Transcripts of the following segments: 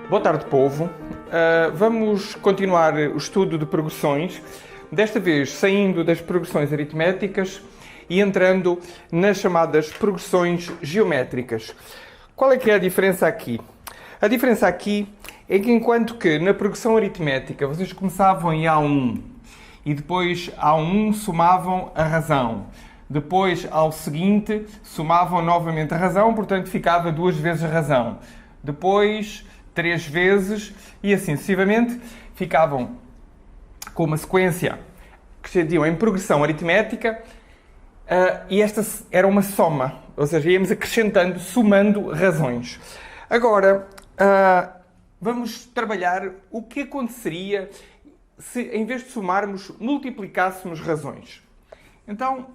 Boa tarde, povo. Vamos continuar o estudo de progressões, desta vez saindo das progressões aritméticas e entrando nas chamadas progressões geométricas. Qual é que é a diferença aqui? A diferença aqui é que enquanto que na progressão aritmética vocês começavam em A1 e depois A1 somavam a razão, depois ao seguinte somavam novamente a razão, portanto ficava 2 vezes a razão, depois 3 vezes e assim sucessivamente, ficavam com uma sequência que se diziam em progressão aritmética e esta era uma soma, ou seja, íamos acrescentando, somando razões. Agora, vamos trabalhar o que aconteceria se, em vez de somarmos, multiplicássemos razões. Então,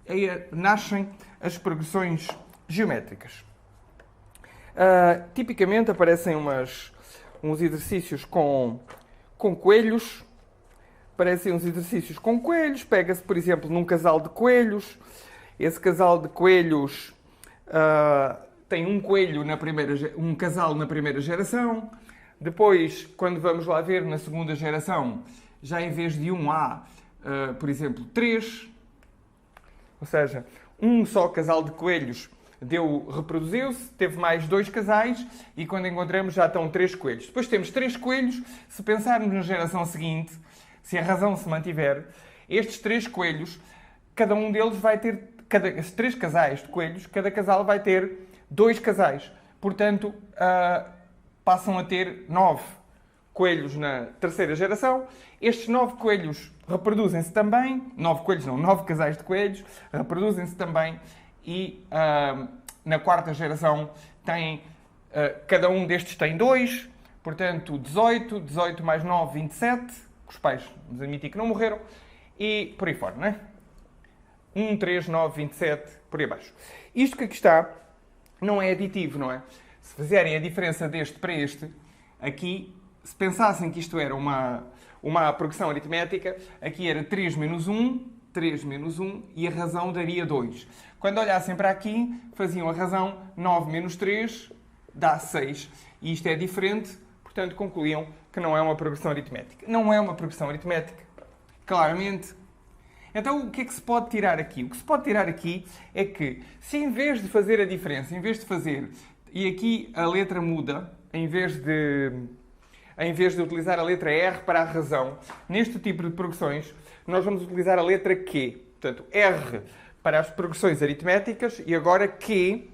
aí nascem as progressões geométricas. Tipicamente aparecem uns exercícios com coelhos. Aparecem uns exercícios com coelhos. Pega-se, por exemplo, num casal de coelhos. Esse casal de coelhos tem um casal na primeira geração. Depois, quando vamos lá ver na segunda geração, já em vez de há, por exemplo, 3. Ou seja, um só casal de coelhos reproduziu-se, teve mais 2 casais e quando encontramos já estão 3 coelhos. Depois temos 3 coelhos. Se pensarmos na geração seguinte, se a razão se mantiver, estes 3 coelhos, cada um deles vai ter, estes 3 casais de coelhos, cada casal vai ter 2 casais. Portanto, passam a ter 9 coelhos na terceira geração. Estes 9 coelhos reproduzem-se também, 9 casais de coelhos reproduzem-se também e na quarta geração cada um destes tem 2, portanto 18 mais 9, 27, os pais nos admitem que não morreram, e por aí fora, não é? 1, 3, 9, 27, por aí abaixo. Isto que aqui está não é aditivo, não é? Se fizerem a diferença deste para este, aqui, se pensassem que isto era uma progressão aritmética, aqui era 3 menos 1 e a razão daria 2. Quando olhassem para aqui, faziam a razão 9 menos 3 dá 6. E isto é diferente, portanto concluíam que não é uma progressão aritmética. Não é uma progressão aritmética, claramente. Então o que é que se pode tirar aqui? O que se pode tirar aqui é que, se em vez de fazer a diferença, e aqui a letra muda, em vez de utilizar a letra R para a razão, neste tipo de progressões, nós vamos utilizar a letra Q. Portanto, R para as progressões aritméticas e agora Q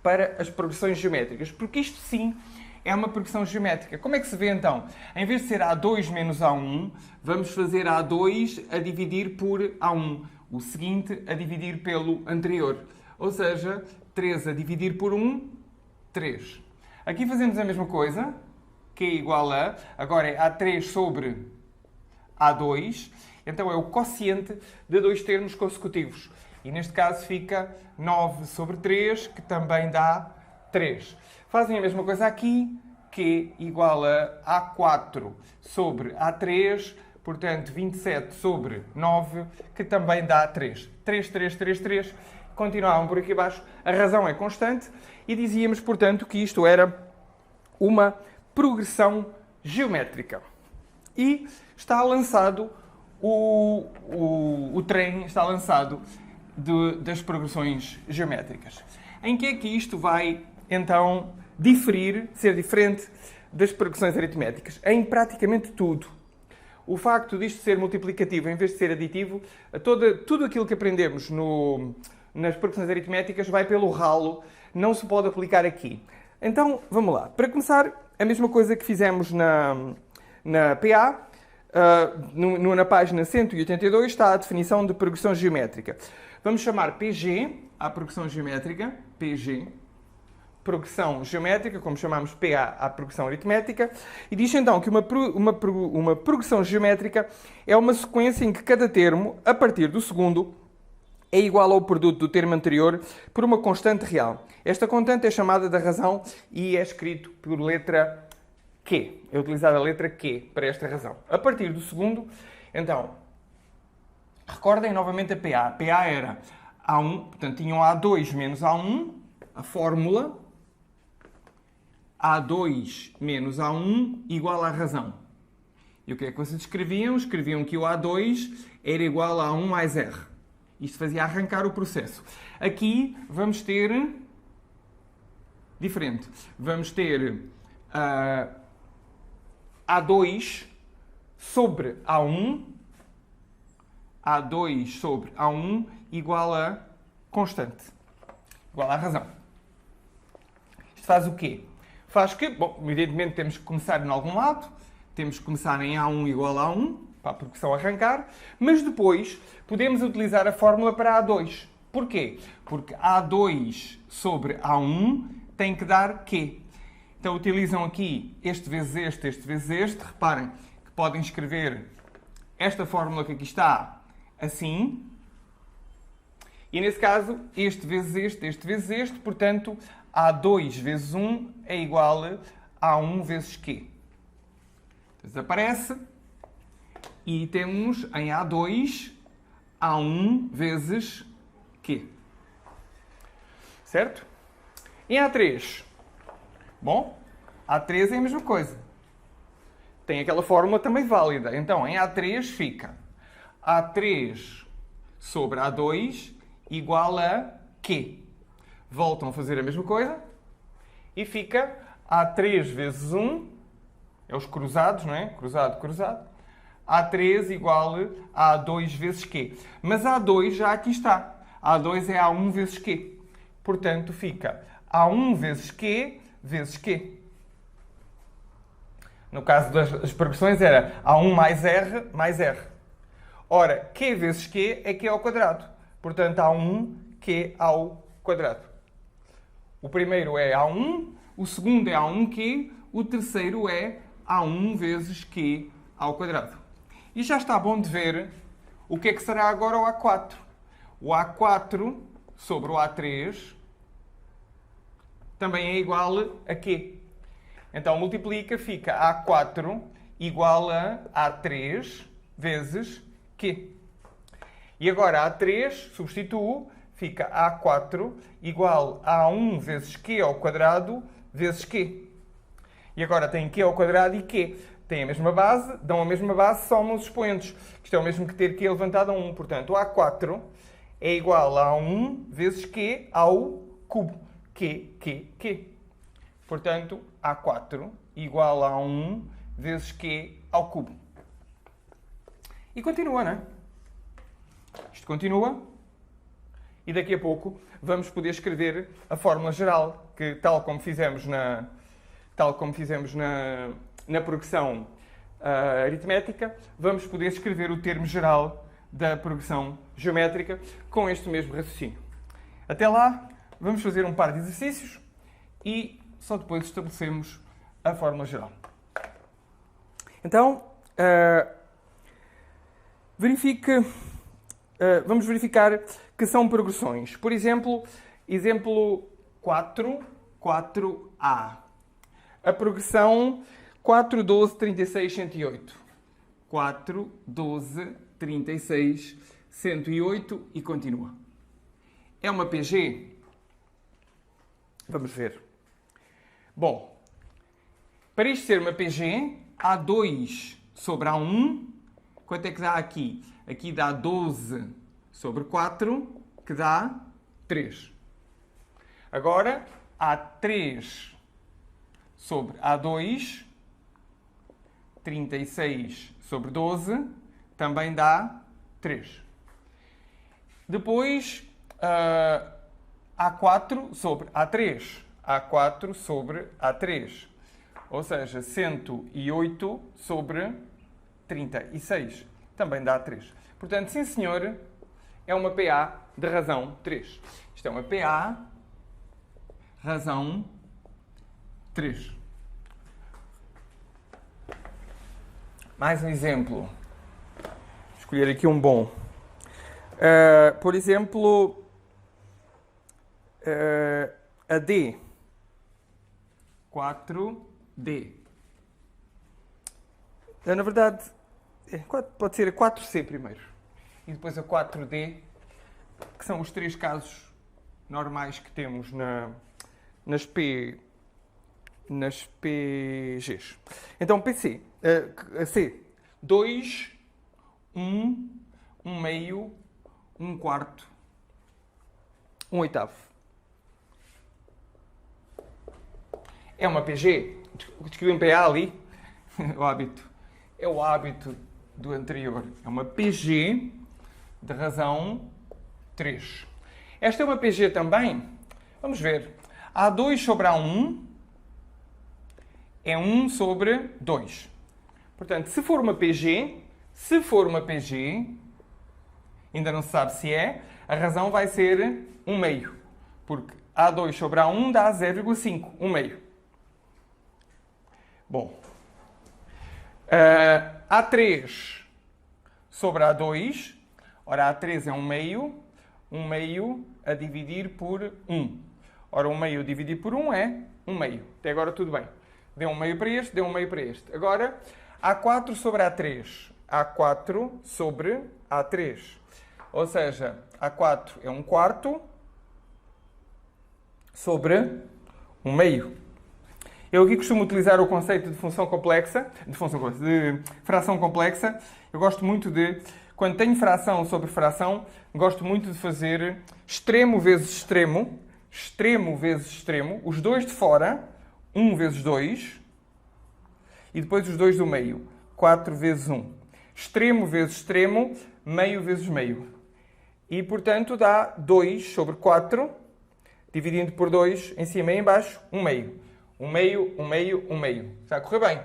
para as progressões geométricas. Porque isto sim é uma progressão geométrica. Como é que se vê então? Em vez de ser A2 menos A1, vamos fazer A2 a dividir por A1. O seguinte a dividir pelo anterior. Ou seja, 3 a dividir por 1, 3. Aqui fazemos a mesma coisa. Q igual a, agora é A3 sobre A2, então é o quociente de 2 termos consecutivos. E neste caso fica 9 sobre 3, que também dá 3. Fazem a mesma coisa aqui, Q igual a A4 sobre A3, portanto 27 sobre 9, que também dá 3. 3, 3, 3, 3. Continuavam por aqui abaixo. A razão é constante e dizíamos, portanto, que isto era uma progressão geométrica. E está lançado o trem, está lançado das progressões geométricas. Em que é que isto vai, então, ser diferente das progressões aritméticas? Em praticamente tudo. O facto disto ser multiplicativo em vez de ser aditivo, tudo aquilo que aprendemos nas progressões aritméticas vai pelo ralo, não se pode aplicar aqui. Então, vamos lá. Para começar, a mesma coisa que fizemos na PA, na página 182 está a definição de progressão geométrica. Vamos chamar PG à progressão geométrica, PG, progressão geométrica, como chamamos PA à progressão aritmética, e diz então que uma progressão geométrica é uma sequência em que cada termo, a partir do segundo, é igual ao produto do termo anterior por uma constante real. Esta constante é chamada da razão e é escrito por letra Q. É utilizada a letra Q para esta razão. A partir do segundo, então, recordem novamente a PA. A PA era A1, portanto, tinham A2 menos A1, a fórmula. A2 menos A1 igual à razão. E o que é que vocês escreviam? Escreviam que o A2 era igual a 1 mais R. Isto fazia arrancar o processo. Aqui vamos ter diferente. Vamos ter A2 sobre A1. A2 sobre A1 igual a constante. Igual à razão. Isto faz o quê? Faz que, bom, evidentemente temos que começar em algum lado. Temos que começar em A1 igual a 1, para a progressão arrancar. Mas depois podemos utilizar a fórmula para A2. Porquê? Porque A2 sobre A1 tem que dar Q. Então utilizam aqui este vezes este vezes este. Reparem que podem escrever esta fórmula que aqui está assim. E nesse caso, este vezes este vezes este. Portanto, A2 vezes 1 é igual a 1 vezes Q. Desaparece. E temos em A2 A1 vezes Q. Certo? Em A3. Bom, A3 é a mesma coisa. Tem aquela fórmula também válida. Então, em A3 fica A3 sobre A2 igual a Q. Voltam a fazer a mesma coisa. E fica A3 vezes 1. É os cruzados, não é? Cruzado, cruzado. A3 igual a A2 vezes Q. Mas A2 já aqui está. A2 é A1 vezes Q. Portanto, fica A1 vezes Q vezes Q. No caso das progressões era A1 mais R mais R. Ora, Q vezes Q é Q ao quadrado. Portanto, A1 Q ao quadrado. O primeiro é A1, o segundo é A1Q, o terceiro é A1 vezes Q ao quadrado. E já está bom de ver o que é que será agora o A4. O A4 sobre o A3 também é igual a Q. Então multiplica, fica A4 igual a A3 vezes Q. E agora A3, substituo, fica A4 igual a 1 vezes Q ao quadrado vezes Q. E agora tem Q ao quadrado e Q. Tem a mesma base, dão a mesma base, somam os expoentes. Isto é o mesmo que ter Q elevantado a 1. Portanto, A4 é igual a 1 vezes Q ao cubo. Q. Portanto, A4 igual a 1 vezes Q ao cubo. E continua, não é? Isto continua. E daqui a pouco vamos poder escrever a fórmula geral, que tal como fizemos na progressão aritmética, vamos poder escrever o termo geral da progressão geométrica com este mesmo raciocínio. Até lá, vamos fazer um par de exercícios e só depois estabelecemos a fórmula geral. Então, vamos verificar que são progressões. Por exemplo, exemplo 4A. A progressão 4, 12, 36, 108. 4, 12, 36, 108 e continua. É uma PG? Vamos ver. Bom, para isto ser uma PG, A2 sobre A1, quanto é que dá aqui? Aqui dá 12 sobre 4, que dá 3. Agora, A3 sobre A2, 36 sobre 12, também dá 3. Depois, A4 sobre A3. A4 sobre A3. Ou seja, 108 sobre 36. Também dá 3. Portanto, sim senhor, é uma PA de razão 3. Isto é uma PA razão 3. Mais um exemplo. Vou escolher aqui um bom. Por exemplo, a D. 4D. Na verdade, pode ser a 4C primeiro. E depois a 4D, que são os três casos normais que temos nas nas PGs. Então, PC, C, 2, 1, 1 meio, 1 quarto, 1 oitavo. É uma PG? Escrevi um PA ali. O hábito. É o hábito do anterior. É uma PG de razão 3. Esta é uma PG também. Vamos ver. A2 sobre A1 é 1 sobre 2. Portanto, se for uma PG, ainda não se sabe se é, a razão vai ser 1 meio. Porque A2 sobre A1 dá 0,5, 1 meio. Bom. A3 sobre A2, ora A3 é 1 meio a dividir por 1. Ora, 1 meio dividido por 1 é 1 meio. Até agora tudo bem. Deu 1 meio para este, deu 1 meio para este. Agora, A4 sobre A3. A4 sobre A3. Ou seja, A4 é 1 quarto sobre 1 meio. Eu aqui costumo utilizar o conceito de fração complexa. Eu gosto muito de, quando tenho fração sobre fração, gosto muito de fazer extremo vezes extremo, extremo vezes extremo, os dois de fora, 1 vezes 2, e depois os dois do meio, 4 vezes 1. Extremo vezes extremo, meio vezes meio. E, portanto, dá 2 sobre 4, dividindo por 2 em cima e em baixo, 1 meio. 1 meio, 1 meio, 1 meio. Está a correr bem.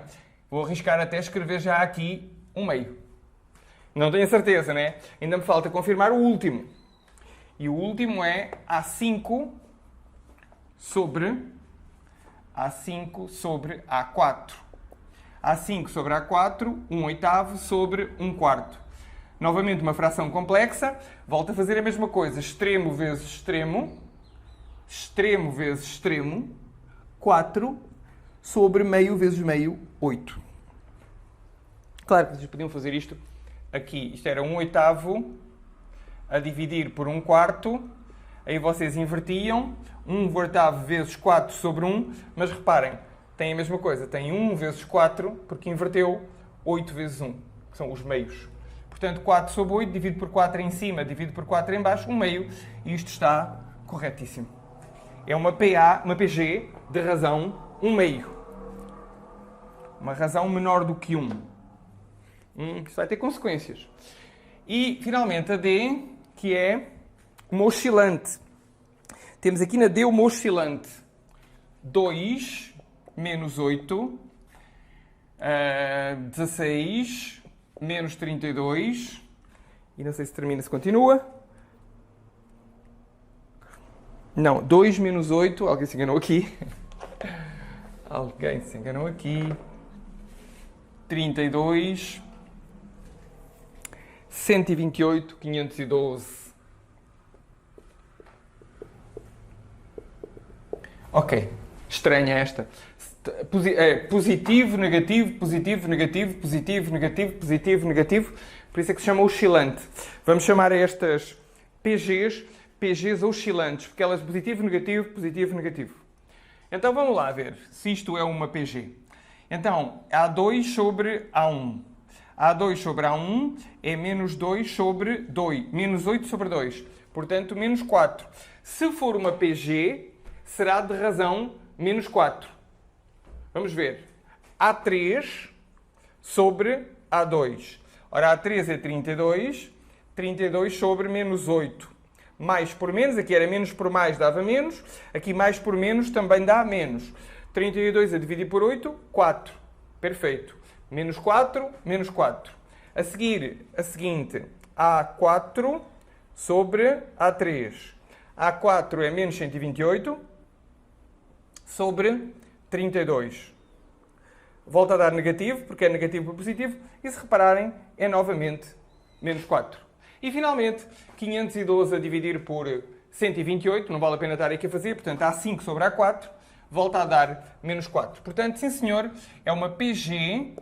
Vou arriscar até escrever já aqui 1 meio. Não tenho a certeza, né? Ainda me falta confirmar o último. E o último é A5 sobre A4. A5 sobre A4, 1 oitavo sobre 1 quarto. Novamente uma fração complexa. Volto a fazer a mesma coisa. Extremo vezes extremo. Extremo vezes extremo. 4 sobre meio vezes meio, 8. Claro que vocês podiam fazer isto aqui. Isto era 1 oitavo a dividir por 1 quarto. Aí vocês invertiam. 1 oitavo vezes 4 sobre 1. Mas reparem, tem a mesma coisa. Tem 1 vezes 4, porque inverteu 8 vezes 1, que são os meios. Portanto, 4 sobre 8, dividido por 4 em cima, dividido por 4 em baixo, 1 meio. E isto está corretíssimo. É uma PG de razão 1 meio. Uma razão menor do que 1. Isso vai ter consequências. E, finalmente, a D, que é uma oscilante. Temos aqui na D uma oscilante. 2 menos 8, 16, menos 32. E não sei se termina, se continua. Não, 2 menos 8, alguém se enganou aqui. Alguém se enganou aqui. 32, 128, 512. Ok, estranha esta. Positivo, negativo, positivo, negativo, positivo, negativo, positivo, negativo. Por isso é que se chama oscilante. Vamos chamar a estas PGs oscilantes, porque elas positivo, negativo, positivo, negativo. Então vamos lá ver se isto é uma PG. Então, A2 sobre A1. A2 sobre A1 é menos 2 sobre 2. Menos 8 sobre 2. Portanto, menos 4. Se for uma PG, será de razão menos 4. Vamos ver. A3 sobre A2. Ora, A3 é 32. 32 sobre menos 8. Mais por menos, aqui era menos por mais, dava menos. Aqui mais por menos também dá menos. 32 a dividir por 8, 4. Perfeito. Menos 4, menos 4. A seguinte, A4 sobre A3. A4 é menos 128 sobre 32. Volta a dar negativo, porque é negativo por positivo. E se repararem, é novamente menos 4. E finalmente, 512 a dividir por 128, não vale a pena estar aqui a fazer, portanto, A5 sobre A4, volta a dar menos 4. Portanto, sim senhor, é uma PG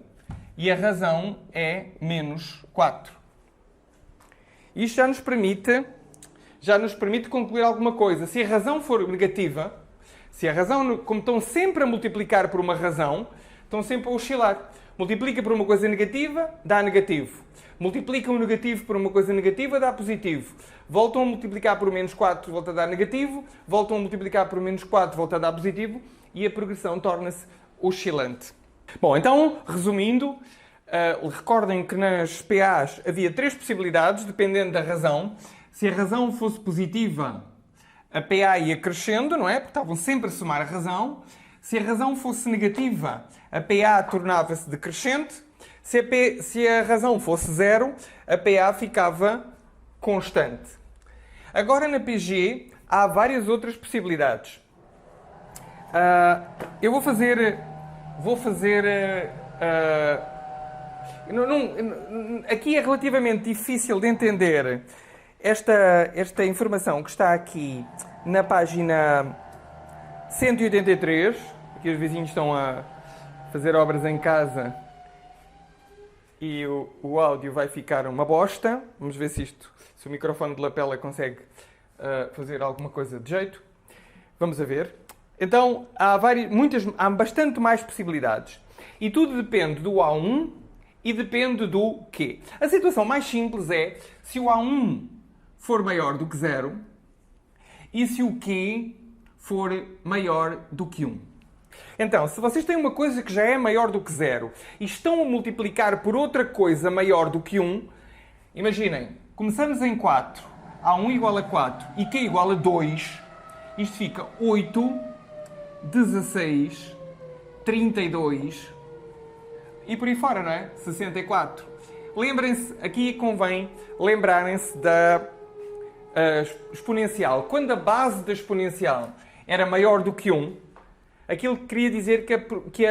e a razão é menos 4. Isto já nos permite concluir alguma coisa. Se a razão for negativa, Se a razão, como estão sempre a multiplicar por uma razão, estão sempre a oscilar. Multiplica por uma coisa negativa, dá negativo. Multiplica um negativo por uma coisa negativa, dá positivo. Voltam a multiplicar por menos 4, volta a dar negativo. Voltam a multiplicar por menos 4, volta a dar positivo. E a progressão torna-se oscilante. Bom, então, resumindo, recordem que nas PAs havia 3 possibilidades, dependendo da razão. Se a razão fosse positiva, a PA ia crescendo, não é? Porque estavam sempre a somar a razão. Se a razão fosse negativa, a PA tornava-se decrescente. Se a razão fosse 0, a PA ficava constante. Agora, na PG, há várias outras possibilidades. Eu vou fazer aqui é relativamente difícil de entender esta informação que está aqui na página 183. Aqui os vizinhos estão a fazer obras em casa e o áudio vai ficar uma bosta. Vamos ver se o microfone de lapela consegue fazer alguma coisa de jeito. Vamos a ver. Então, há bastante mais possibilidades. E tudo depende do A1 e depende do Q. A situação mais simples é se o A1 for maior do que 0 e se o Q for maior do que 1. Então, se vocês têm uma coisa que já é maior do que 0 e estão a multiplicar por outra coisa maior do que 1, imaginem, começamos em 4, A1 igual a 4 e Q igual a 2, isto fica 8, 16, 32 e por aí fora, não é? 64. Lembrem-se, aqui convém lembrarem-se da exponencial. Quando a base da exponencial era maior do que 1, aquilo queria dizer que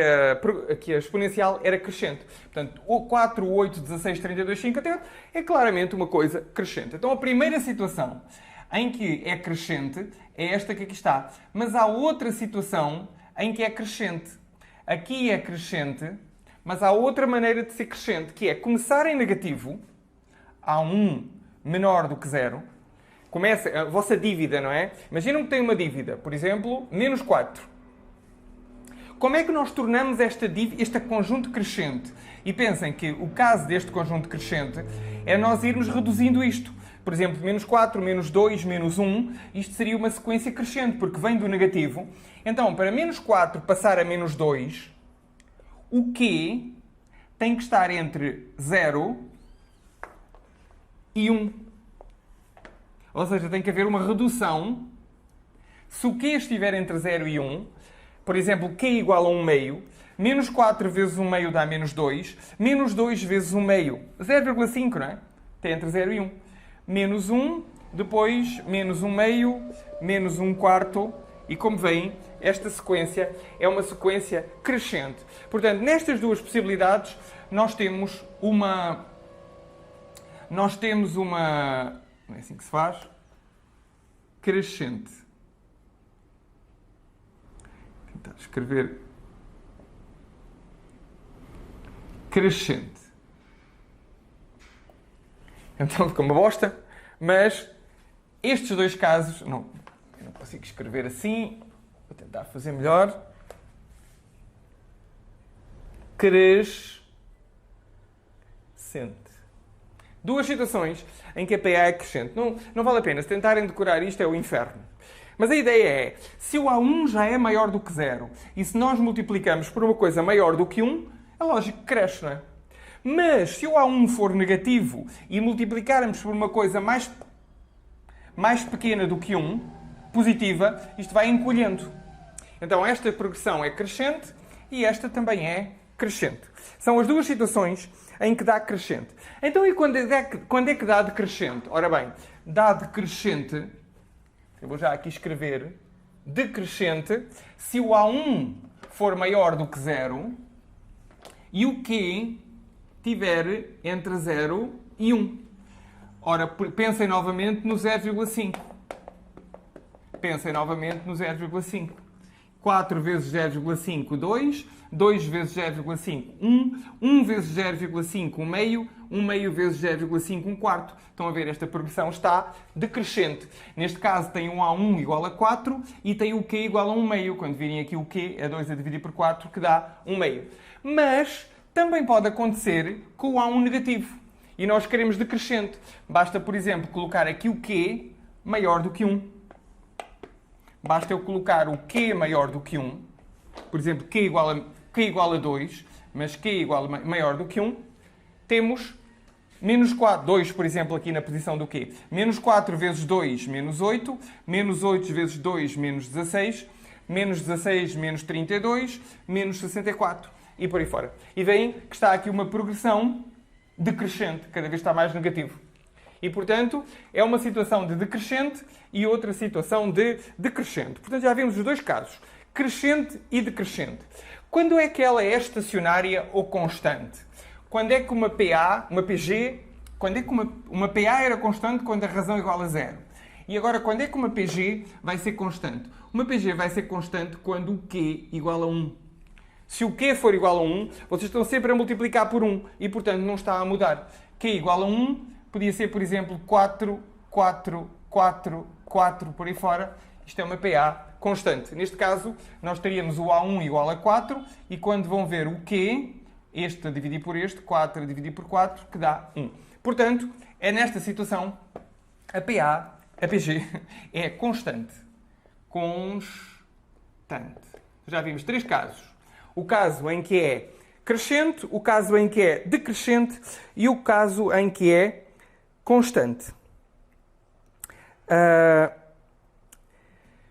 a exponencial era crescente. Portanto, 4, 8, 16, 32, 54 é claramente uma coisa crescente. Então, a primeira situação em que é crescente é esta que aqui está. Mas há outra situação em que é crescente. Aqui é crescente, mas há outra maneira de ser crescente, que é começar em negativo, há 1 menor do que 0. Começa a vossa dívida, não é? Imaginam que tem uma dívida, por exemplo, menos 4. Como é que nós tornamos este conjunto crescente? E pensem que o caso deste conjunto crescente é nós irmos reduzindo isto. Por exemplo, menos 4, menos 2, menos 1, isto seria uma sequência crescente, porque vem do negativo. Então, para menos 4 passar a menos 2, o Q tem que estar entre 0 e 1. Ou seja, tem que haver uma redução. Se o Q estiver entre 0 e 1, por exemplo, Q igual a 1 meio, menos 4 vezes 1 meio dá menos 2, menos 2 vezes 1 meio, 0,5, não é? Tem entre 0 e 1. Menos 1, depois menos 1 meio, menos 1 quarto, e como veem, esta sequência é uma sequência crescente. Portanto, nestas duas possibilidades, nós temos uma... Não é assim que se faz? Crescente. Vou tentar escrever... Crescente. Então ficou uma bosta, mas estes dois casos... eu não consigo escrever assim. Vou tentar fazer melhor. Crescente. Duas situações em que a PA é crescente. Não vale a pena. Se tentarem decorar isto é o inferno. Mas a ideia é, se o A1 já é maior do que 0 e se nós multiplicamos por uma coisa maior do que 1, é lógico que cresce, não é? Mas se o A1 for negativo e multiplicarmos por uma coisa mais pequena do que 1, positiva, isto vai encolhendo. Então esta progressão é crescente e esta também é crescente. São as duas situações em que dá crescente. Então e quando é que dá decrescente? Ora bem, dá decrescente, eu vou já aqui escrever, decrescente, se o A1 for maior do que 0 e o Q tiver entre 0 e 1. Ora, pensem novamente no 0,5. Pensem novamente no 0,5. 4 vezes 0,5, 2. 2 vezes 0,5, 1. 1 vezes 0,5, 1 meio. 1 meio vezes 0,5, 1 quarto. Estão a ver, esta progressão está decrescente. Neste caso tem um A1 igual a 4 e tem o Q igual a 1 meio. Quando virem aqui o Q é 2 a dividir por 4, que dá 1 meio. Mas também pode acontecer com o A1 negativo. E nós queremos decrescente. Basta, por exemplo, colocar aqui o Q maior do que 1. Basta eu colocar o Q maior do que 1. Por exemplo, Q igual a 2, mas Q igual a maior do que 1. Temos menos 4, 2, por exemplo, aqui na posição do Q. Menos 4 vezes 2, menos 8. Menos 8 vezes 2, menos 16. Menos 16, menos 32. Menos 64. E por aí fora. E veem que está aqui uma progressão decrescente. Cada vez está mais negativo. E, portanto, é uma situação de decrescente e outra situação de decrescente. Portanto, já vimos os dois casos. Crescente e decrescente. Quando é que ela é estacionária ou constante? Quando é que uma PA, uma PG, quando é que uma PA era constante quando a razão é igual a 0? E agora, quando é que uma PG vai ser constante? Uma PG vai ser constante quando o Q igual a 1. Se o Q for igual a 1, vocês estão sempre a multiplicar por 1 e, portanto, não está a mudar. Q igual a 1 podia ser, por exemplo, 4, 4, 4, 4, por aí fora. Isto é uma PA constante. Neste caso, nós teríamos o A1 igual a 4 e quando vão ver o Q, este a dividir por este, 4 a dividir por 4, que dá 1. Portanto, é nesta situação, a PA, a PG, é constante. Constante. Já vimos 3 casos. O caso em que é crescente, o caso em que é decrescente e o caso em que é constante.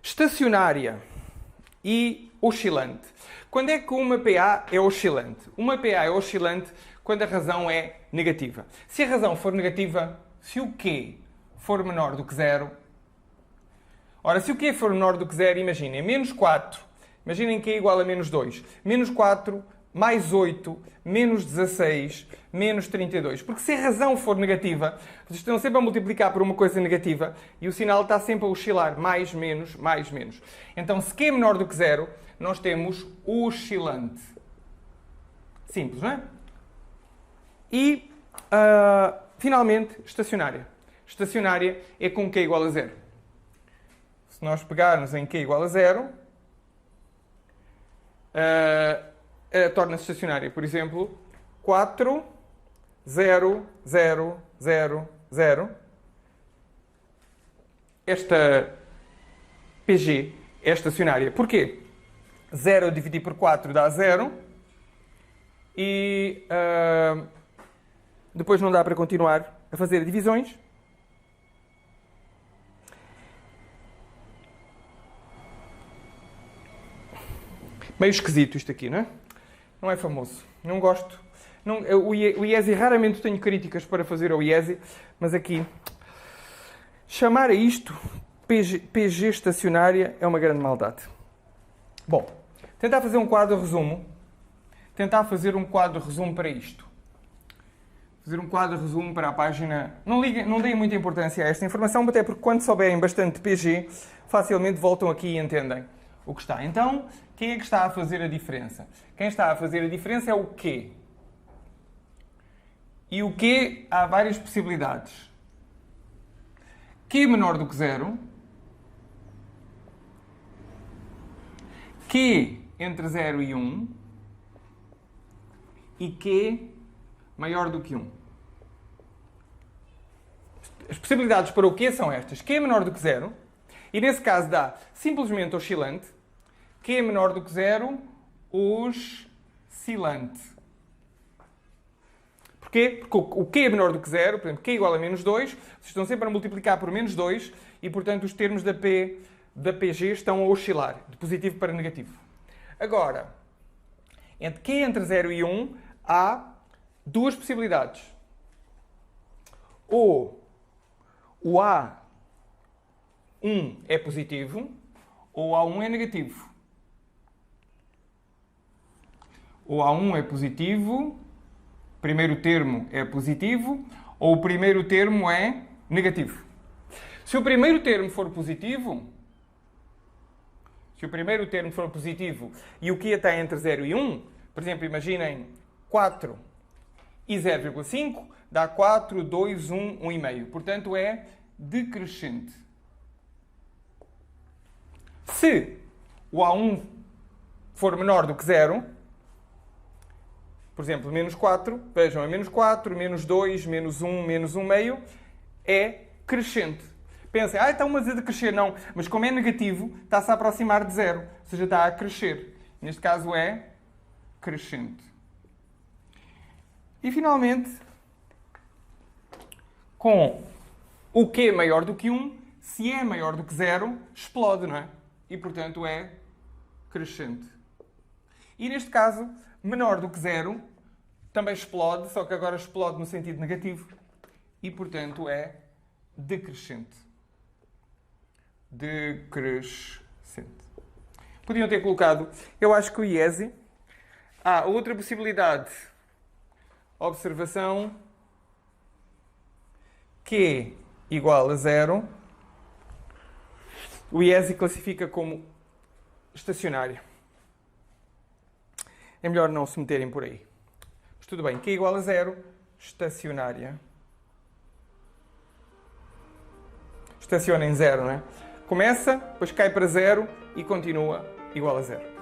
Estacionária e oscilante. Quando é que uma PA é oscilante? Uma PA é oscilante quando a razão é negativa. Se a razão for negativa, se o Q for menor do que 0... Ora, se o Q for menor do que 0, imaginem, menos 4. Imaginem Q igual a menos 2. Menos 4, mais 8, menos 16, menos 32. Porque se a razão for negativa, vocês estão sempre a multiplicar por uma coisa negativa e o sinal está sempre a oscilar. Mais, menos, mais, menos. Então, se Q é menor do que 0, nós temos oscilante. Simples, não é? E, finalmente, estacionária. Estacionária é com Q igual a 0. Se nós pegarmos em Q igual a 0, torna-se estacionária. Por exemplo, 4, 0, 0, 0, 0. Esta PG é estacionária. Porquê? 0 dividido por 4 dá 0. E depois não dá para continuar a fazer divisões. Meio esquisito isto aqui, não é? Não é famoso. Não gosto. Não, o IESI, raramente tenho críticas para fazer ao IESI, mas aqui, chamar a isto PG estacionária é uma grande maldade. Bom, tentar fazer um quadro resumo. Tentar fazer um quadro resumo para isto. Fazer um quadro resumo para a página... Não deem muita importância a esta informação, até porque quando souberem bastante PG, facilmente voltam aqui e entendem o que está. Então, quem é que está a fazer a diferença? Quem está a fazer a diferença é o Q. E o Q há várias possibilidades. Q menor do que 0. Q entre 0 e 1. E Q maior do que 1. As possibilidades para o Q são estas. Q menor do que 0. E nesse caso dá simplesmente oscilante. Q é menor do que 0, oscilante. Porquê? Porque o Q é menor do que 0, por exemplo, Q igual a menos 2, vocês estão sempre a multiplicar por menos 2 e, portanto, os termos da PG estão a oscilar, de positivo para negativo. Agora, entre Q entre 0 e 1, há duas possibilidades. Ou o A1 é positivo, ou o A1 é negativo. O A1 é positivo, o primeiro termo é positivo, ou o primeiro termo é negativo. Se o primeiro termo for positivo, Se o primeiro termo for positivo e o Q está entre 0 e 1, por exemplo, imaginem 4 e 0,5, dá 4, 2, 1, 1,5. Portanto, é decrescente. Se o A1 for menor do que 0, por exemplo, menos 4, vejam, é menos 4, menos 2, menos 1, menos 1,5, é crescente. Pensem, está uma a decrescer. Não, mas como é negativo, está-se a aproximar de 0, ou seja, está a crescer. Neste caso é crescente. E finalmente, com o Q maior do que 1, se é maior do que 0, explode, não é? E, portanto, é crescente. E, neste caso, menor do que 0, também explode, só que agora explode no sentido negativo. E, portanto, é decrescente. Decrescente. Podiam ter colocado, eu acho que o IESE. Outra possibilidade. Observação Q igual a 0. O IESE classifica como estacionária. É melhor não se meterem por aí. Mas tudo bem, Q igual a 0, estacionária. Estaciona em 0, não é? Começa, depois cai para 0 e continua igual a 0.